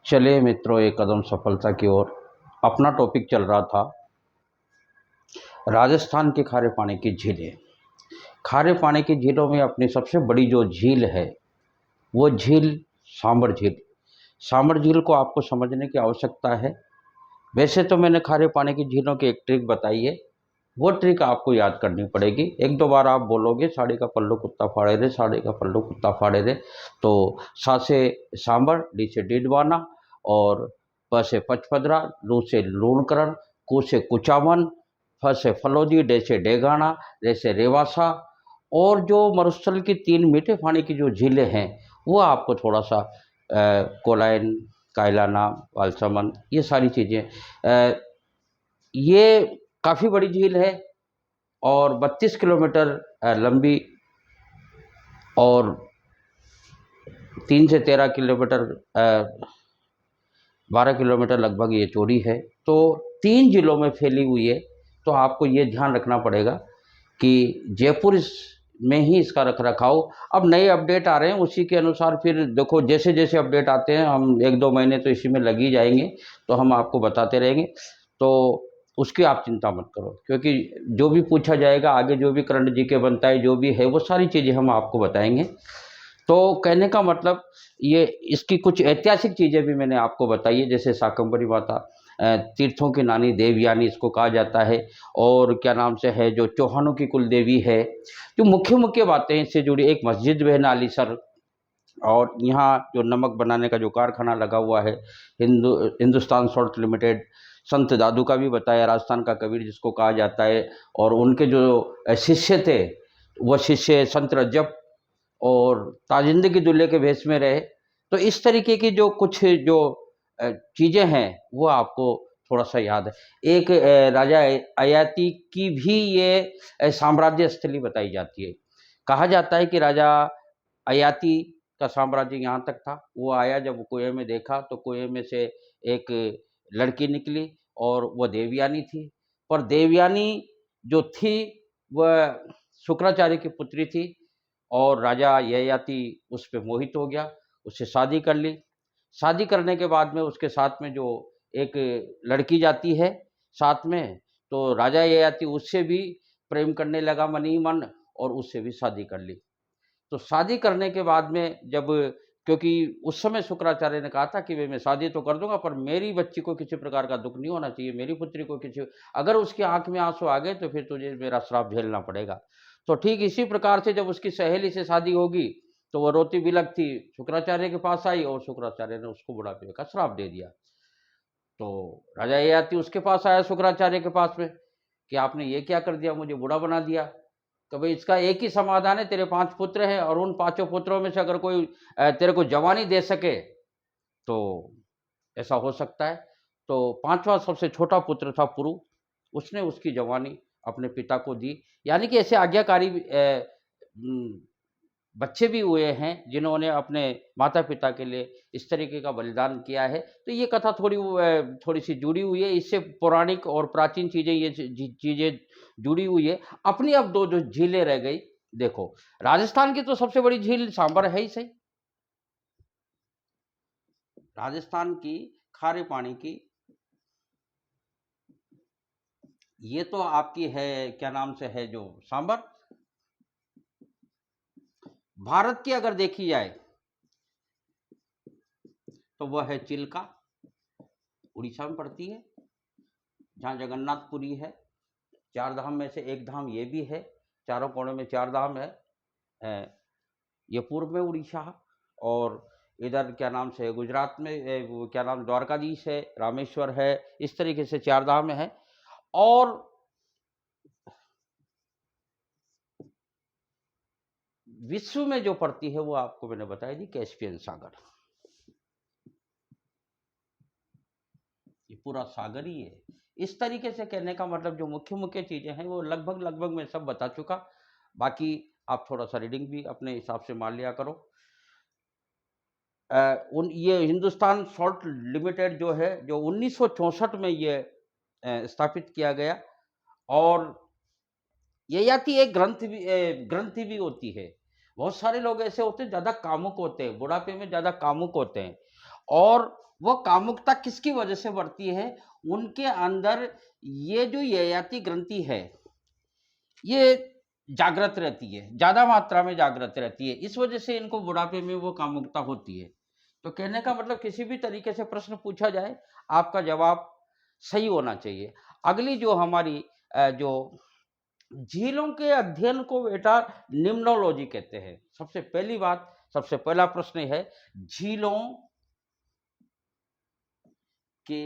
चलिए मित्रों, एक कदम सफलता की ओर। अपना टॉपिक चल रहा था राजस्थान के खारे पानी की झीलें। खारे पानी की झीलों में अपनी सबसे बड़ी जो झील है वो झील सांबर झील। सांबर झील को आपको समझने की आवश्यकता है। वैसे तो मैंने खारे पानी की झीलों की एक ट्रिक बताई है, वो ट्रिक आपको याद करनी पड़ेगी। एक दो बार आप बोलोगे साड़ी का पल्लू कुत्ता फाड़े रे, साड़ी का पल्लू कुत्ता फाड़े रे, तो सा से सांबर, डी से डीडवाना, और प से पचपदरा, लू से लूणकरण, कू से कुचामन, फ से फलोदी, डे से डेगाना, रे से रेवासा। और जो मरुस्थल की तीन मीठे पानी की जो झीलें हैं वो आपको थोड़ा सा कोलाइन, कायलाना, वालसमन, ये सारी चीज़ें, ये काफ़ी बड़ी झील है और 32 किलोमीटर लंबी और 3 से 13 किलोमीटर 12 किलोमीटर लगभग ये चौड़ी है। तो 3 जिलों में फैली हुई है। तो आपको ये ध्यान रखना पड़ेगा कि जयपुर में ही इसका रख रखाव। अब नए अपडेट आ रहे हैं, उसी के अनुसार फिर देखो, जैसे जैसे अपडेट आते हैं, हम 1-2 महीने तो इसी में लग ही जाएंगे, तो हम आपको बताते रहेंगे। तो उसकी आप चिंता मत करो, क्योंकि जो भी पूछा जाएगा आगे, जो भी करंट जी के बनता है, जो भी है, वो सारी चीज़ें हम आपको बताएंगे। तो कहने का मतलब ये, इसकी कुछ ऐतिहासिक चीज़ें भी मैंने आपको बताई है, जैसे शाकंभरी माता, तीर्थों की नानी देवयानी इसको कहा जाता है, और क्या नाम से है जो चौहानों की कुल देवी है। जो मुख्य मुख्य बातें इससे जुड़ी, एक मस्जिद भी है नालीसर, और यहाँ जो नमक बनाने का जो कारखाना लगा हुआ है हिंदुस्तान सॉल्ट लिमिटेड, संत दादू का भी बताया, राजस्थान का कबीर जिसको कहा जाता है, और उनके जो शिष्य थे वो शिष्य संत रज्जब और ताजिंदे की दूल्हे के भेष में रहे। तो इस तरीके की जो कुछ जो चीज़ें हैं वो आपको थोड़ा सा याद है। एक राजा अयाती की भी ये साम्राज्य स्थली बताई जाती है। कहा जाता है कि राजा अयाती का साम्राज्य यहाँ तक था। वो आया, जब कुएं में देखा तो कुएं में से एक लड़की निकली और वह देवयानी थी। पर देवयानी जो थी वह शुक्राचार्य की पुत्री थी, और राजा ययाति उस पे मोहित हो गया, उससे शादी कर ली। शादी करने के बाद में उसके साथ में जो एक लड़की जाती है साथ में, तो राजा ययाति उससे भी प्रेम करने लगा मन ही मन, और उससे भी शादी कर ली। तो शादी करने के बाद में जब, क्योंकि उस समय शुक्राचार्य ने कहा था कि भाई मैं शादी तो कर दूंगा, पर मेरी बच्ची को किसी प्रकार का दुख नहीं होना चाहिए, मेरी पुत्री को किसी, अगर उसकी आंख में आंसू आ गए तो फिर तुझे मेरा श्राप झेलना पड़ेगा। तो ठीक इसी प्रकार से जब उसकी सहेली से शादी होगी तो वह रोती बिलखती शुक्राचार्य के पास आई, और शुक्राचार्य ने उसको बुढ़ापे का श्राप दे दिया। तो राजा ययाति उसके पास आया, शुक्राचार्य के पास में, कि आपने ये क्या कर दिया, मुझे बूढ़ा बना दिया। तो भाई इसका एक ही समाधान है, तेरे 5 पुत्र हैं, और उन 5 पुत्रों में से अगर कोई तेरे को जवानी दे सके तो ऐसा हो सकता है। तो 5वां सबसे छोटा पुत्र था पुरु, उसने उसकी जवानी अपने पिता को दी। यानी कि ऐसे आज्ञाकारी बच्चे भी हुए हैं जिन्होंने अपने माता पिता के लिए इस तरीके का बलिदान किया है। तो ये कथा थोड़ी सी जुड़ी हुई है, इससे पौराणिक और प्राचीन चीज़ें, ये चीज़ें जुड़ी हुई है। अपनी अब दो जो झीलें रह गई। देखो, राजस्थान की तो सबसे बड़ी झील सांबर है ही सही, राजस्थान की खारे पानी की, ये तो आपकी है, क्या नाम से है जो सांबर। भारत की अगर देखी जाए तो वह है चिल्का, उड़ीसा में पड़ती है, जहाँ जगन्नाथपुरी है। 4 धाम में से एक धाम ये भी है, चारों कोनों में 4 धाम है। ये पूर्व में उड़ीसा, और इधर क्या नाम से गुजरात में वो क्या नाम, द्वारकाधीश है, रामेश्वर है, इस तरीके से 4 धाम है। और विश्व में जो पड़ती है वो आपको मैंने बताई दी, कैस्पियन सागर। ये पूरा सागर ही है। इस तरीके से कहने का मतलब जो मुख्य मुख्य चीजें हैं वो लगभग मैं सब बता चुका। बाकी आप थोड़ा सा रीडिंग भी अपने हिसाब से मान लिया करो। ये हिंदुस्तान सॉल्ट लिमिटेड जो है, जो 1964 में ये स्थापित किया गया। और ययाति एक ग्रंथि भी होती है। बहुत सारे लोग ऐसे होते हैं ज़्यादा कामुक होते हैं, बुढ़ापे में ज़्यादा कामुक होते हैं, और वो कामुकता किसकी वजह से बढ़ती है? उनके अंदर ये जो ययाति ग्रंथि है ये जागृत रहती है, ज्यादा मात्रा में जागृत रहती है, इस वजह से इनको बुढ़ापे में वो कामुकता होती है। तो कहने का मतलब किसी भी तरीके से प्रश्न पूछा जाए आपका जवाब सही होना चाहिए। अगली जो हमारी जो झीलों के अध्ययन को बेटा निम्नोलॉजी कहते हैं। सबसे पहली बात, सबसे पहला प्रश्न है झीलों के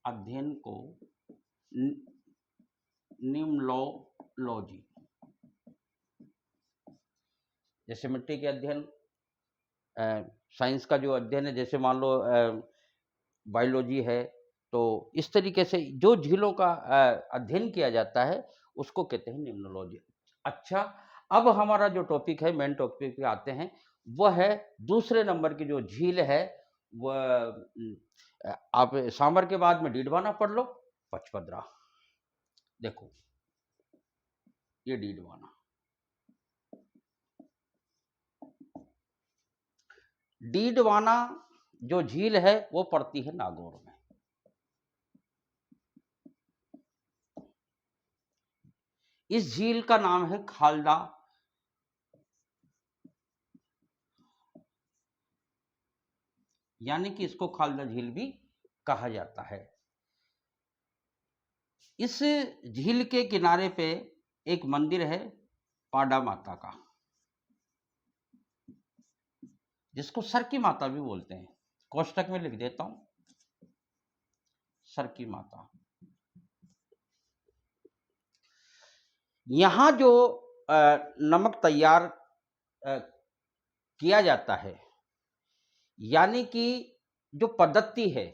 अध्ययन को निम्नोलॉजी, जैसे मिट्टी के अध्ययन, साइंस का जो अध्ययन है, जैसे मान लो बायोलॉजी है, तो इस तरीके से जो झीलों का अध्ययन किया जाता है उसको कहते हैं निम्नोलॉजी। अच्छा, अब हमारा जो टॉपिक है, मेन टॉपिक पे आते हैं, वह है दूसरे नंबर की जो झील है, वह आप सांबर के बाद में डीडवाना पढ़ लो, पचपदरा। देखो ये डीडवाना, डीडवाना जो झील है वो पड़ती है नागौर में। इस झील का नाम है खालदा, यानी कि इसको खालदा झील भी कहा जाता है। इस झील के किनारे पे एक मंदिर है पाडा माता का, जिसको सर की माता भी बोलते हैं। कोष्टक में लिख देता हूं, सर की माता। यहां जो नमक तैयार किया जाता है, यानी कि जो पद्धति है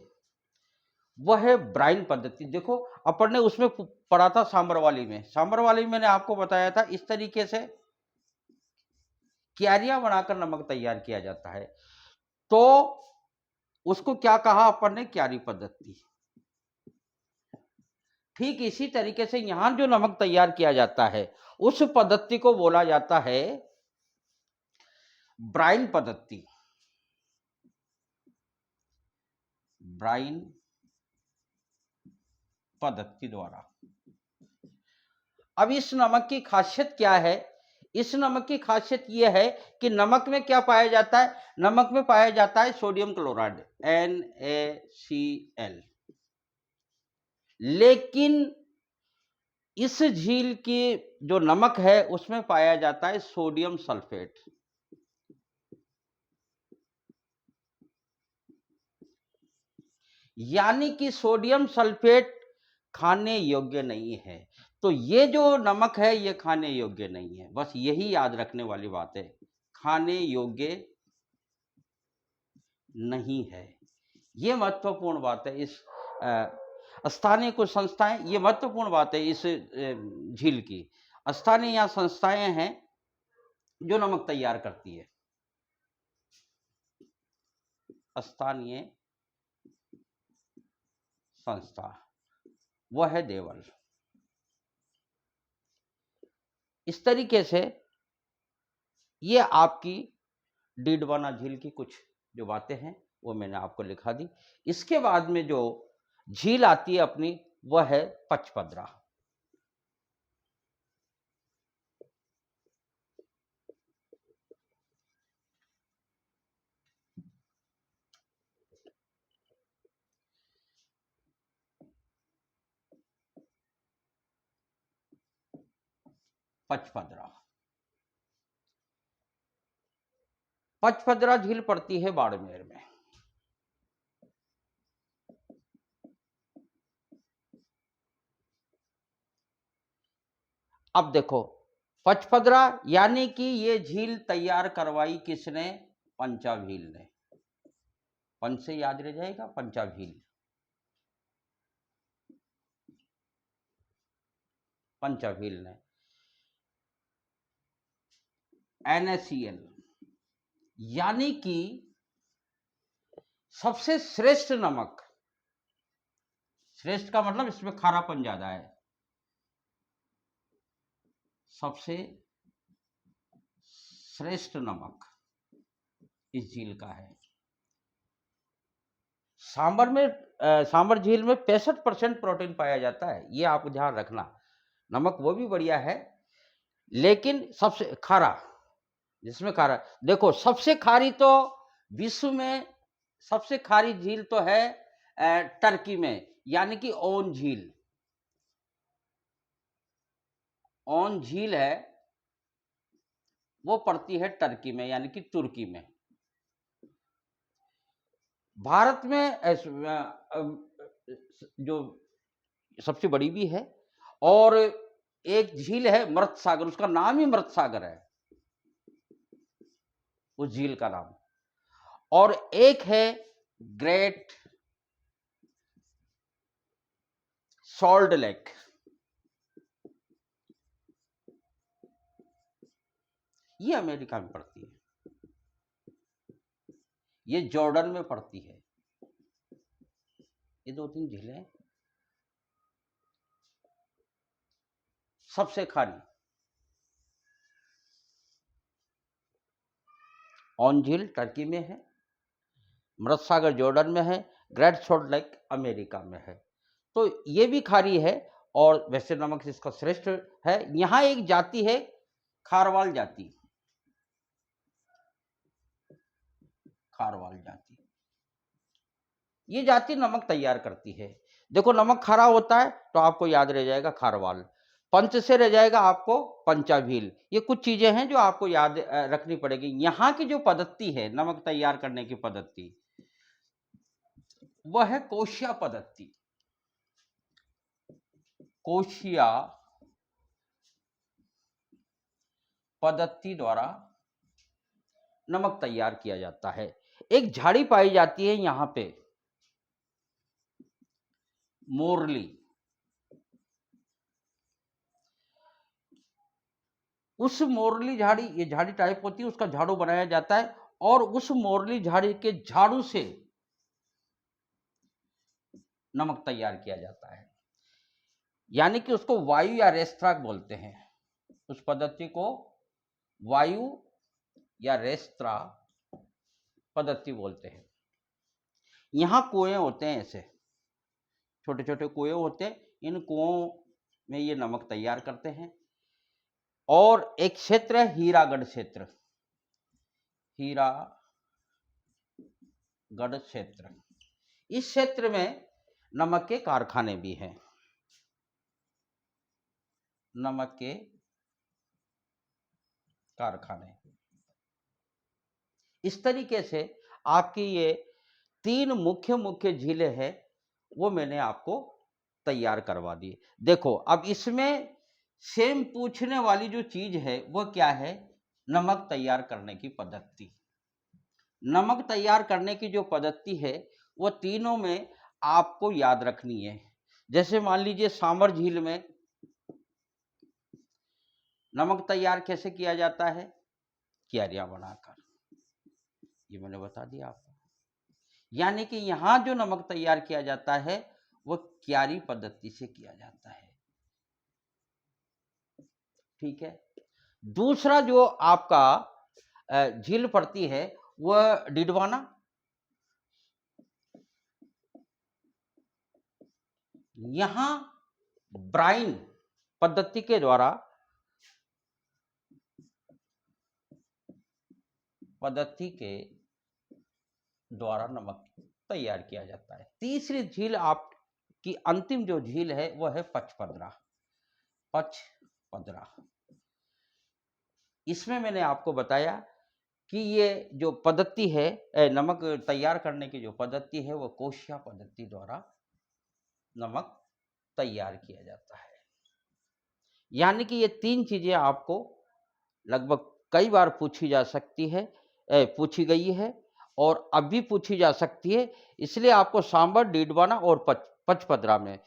वह है ब्राइन पद्धति। देखो अपन ने उसमें पढ़ा था सांबरवाली में, सांबरवाली में मैंने आपको बताया था इस तरीके से क्यारियां बनाकर नमक तैयार किया जाता है। तो उसको क्या कहा अपन ने? क्यारी पद्धति। ठीक इसी तरीके से यहां जो नमक तैयार किया जाता है उस पद्धति को बोला जाता है ब्राइन पद्धति, ब्राइन पद्धति द्वारा। अब इस नमक की खासियत क्या है? इस नमक की खासियत यह है कि नमक में क्या पाया जाता है? नमक में पाया जाता है सोडियम क्लोराइड, NaCl। लेकिन इस झील की जो नमक है उसमें पाया जाता है सोडियम सल्फेट। यानी कि सोडियम सल्फेट खाने योग्य नहीं है। तो ये जो नमक है ये खाने योग्य नहीं है, बस यही याद रखने वाली बात है, खाने योग्य नहीं है। ये महत्वपूर्ण बात है। इस स्थानीय कुछ संस्थाएं, ये महत्वपूर्ण बात है इस झील की। स्थानीय यहाँ संस्थाएं हैं जो नमक तैयार करती है। स्थानीय संस्था वह है देवल। इस तरीके से ये आपकी डीडवाना झील की कुछ जो बातें हैं वो मैंने आपको लिखा दी। इसके बाद में जो झील आती है अपनी वह है पचपदरा। पचपदरा, पचपदरा झील पड़ती है बाड़मेर में। अब देखो पचपदरा, यानी कि ये झील तैयार करवाई किसने? पंचाभील ने। पंच से याद रह जाएगा, पंचाभील। पंचाभील ने NaCl, यानी कि सबसे श्रेष्ठ नमक, श्रेष्ठ का मतलब इसमें खारापन ज्यादा है, सबसे श्रेष्ठ नमक इस झील का है। सांबर झील में 65% प्रोटीन पाया जाता है, ये आप ध्यान रखना। नमक वो भी बढ़िया है, लेकिन सबसे खारा, जिसमें खारा, देखो सबसे खारी तो विश्व में सबसे खारी झील तो है टर्की में, यानी कि ओन झील। ओन झील है, वो पड़ती है टर्की में, यानी कि तुर्की में। भारत में जो सबसे बड़ी भी है, और एक झील है मृत सागर, उसका नाम ही मृत सागर है, उस झील का नाम। और एक है ग्रेट सॉल्ट लेक, ये अमेरिका में पड़ती है, ये जॉर्डन में पड़ती है। ये 2-3 झीलें सबसे खारी। ओन झील टर्की में है, मृत सागर जॉर्डन में है, ग्रेट सॉल्ट लेक अमेरिका में है। तो ये भी खारी है, और वैसे नमक इसका श्रेष्ठ है। यहाँ एक जाति है खारवाल जाति, खारवाल जाति, ये जाति नमक तैयार करती है। देखो नमक खारा होता है तो आपको याद रह जाएगा खारवाल, पंच से रह जाएगा आपको पंचाभील। ये कुछ चीजें हैं जो आपको याद रखनी पड़ेगी। यहाँ की जो पद्धति है नमक तैयार करने की पद्धति, वह है कोशिया पद्धति। कोशिया पद्धति द्वारा नमक तैयार किया जाता है। एक झाड़ी पाई जाती है यहां पे, मोरली। उस मोरली झाड़ी, ये झाड़ी टाइप होती है, उसका झाड़ू बनाया जाता है, और उस मोरली झाड़ी के झाड़ू से नमक तैयार किया जाता है। यानी कि उसको वायु या रेस्त्राक बोलते हैं, उस पद्धति को वायु या रेस्त्रा पद्धति बोलते हैं। यहां कुएं होते हैं, ऐसे छोटे छोटे कुएं होते हैं, इन कुओं में ये नमक तैयार करते हैं। और एक क्षेत्र है हीरागढ़ क्षेत्र, हीरागढ़ क्षेत्र। इस क्षेत्र में नमक के कारखाने भी हैं, नमक के कारखाने। इस तरीके से आपकी ये 3 मुख्य मुख्य झीलें हैं, वो मैंने आपको तैयार करवा दी। देखो अब इसमें सेम पूछने वाली जो चीज है वो क्या है, नमक तैयार करने की पद्धति। नमक तैयार करने की जो पद्धति है वो तीनों में आपको याद रखनी है। जैसे मान लीजिए सांबर झील में नमक तैयार कैसे किया जाता है, क्यारियां बनाकर, ये मैंने बता दिया आपको। यानी कि यहां जो नमक तैयार किया जाता है वो क्यारी पद्धति से किया जाता है। ठीक है। दूसरा जो आपका झील पड़ती है वह डिडवाना। यहां ब्राइन पद्धति के द्वारा नमक तैयार किया जाता है। तीसरी झील आपकी अंतिम जो झील है वह है पचपदरा। इसमें मैंने आपको बताया कि ये जो पद्धति है, नमक तैयार करने की जो पद्धति है वो कोशिया पद्धति द्वारा नमक तैयार किया जाता है। यानी कि ये 3 चीजें आपको लगभग कई बार पूछी जा सकती है, पूछी गई है, और अब भी पूछी जा सकती है। इसलिए आपको सांबर, डीडवाना और पचपदरा में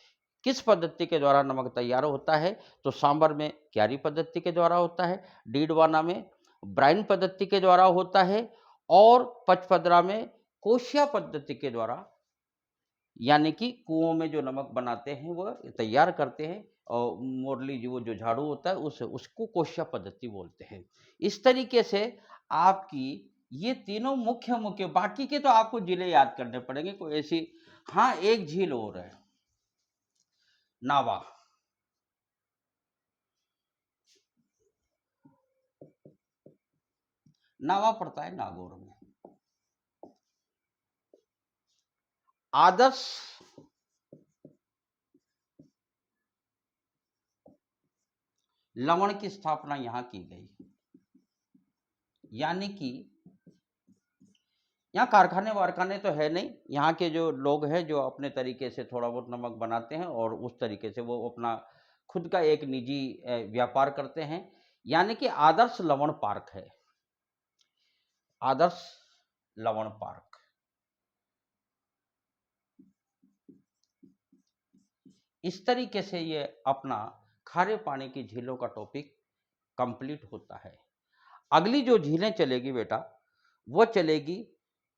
किस पद्धति के द्वारा नमक तैयार होता है, तो सांबर में क्यारी पद्धति के द्वारा होता है, डीडवाना में ब्राइन पद्धति के द्वारा होता है, और पचपदरा में कोशिया पद्धति के द्वारा, यानी कि कुओं में जो नमक बनाते हैं वो तैयार करते हैं, और मोरली जो झाड़ू होता है उसको कोशिया पद्धति बोलते हैं। इस तरीके से आपकी ये तीनों मुख्य मुख्य, बाकी के तो आपको जिले याद करने पड़ेंगे कोई ऐसी। हाँ, एक झील और है, नावा। नावा पड़ता है नागौर में। आदर्श लवण की स्थापना यहां की गई, यानी कि यहाँ कारखाने वारखाने तो है नहीं, यहाँ के जो लोग हैं जो अपने तरीके से थोड़ा बहुत नमक बनाते हैं और उस तरीके से वो अपना खुद का एक निजी व्यापार करते हैं, यानी कि आदर्श लवण पार्क है, आदर्श लवण पार्क। इस तरीके से ये अपना खारे पानी की झीलों का टॉपिक कंप्लीट होता है। अगली जो झीलें चलेगी बेटा, वो चलेगी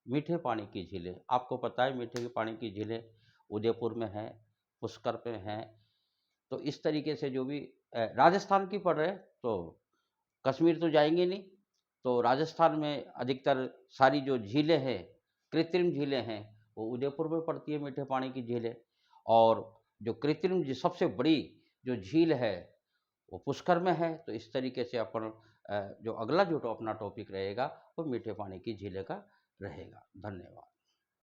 मीठे पानी की झीलें। आपको पता है मीठे पानी की झीलें उदयपुर में हैं, पुष्कर पे हैं। तो इस तरीके से जो भी राजस्थान की पड़ रहे तो कश्मीर तो जाएंगे नहीं, तो राजस्थान में अधिकतर सारी जो झीलें हैं, कृत्रिम झीलें हैं, वो उदयपुर में पड़ती है मीठे पानी की झीलें। और जो कृत्रिम सबसे बड़ी जो झील है वो पुष्कर में है। तो इस तरीके से अपन जो अगला जो अपना टॉपिक रहेगा वो मीठे पानी की झीलें का रहेगा। धन्यवाद।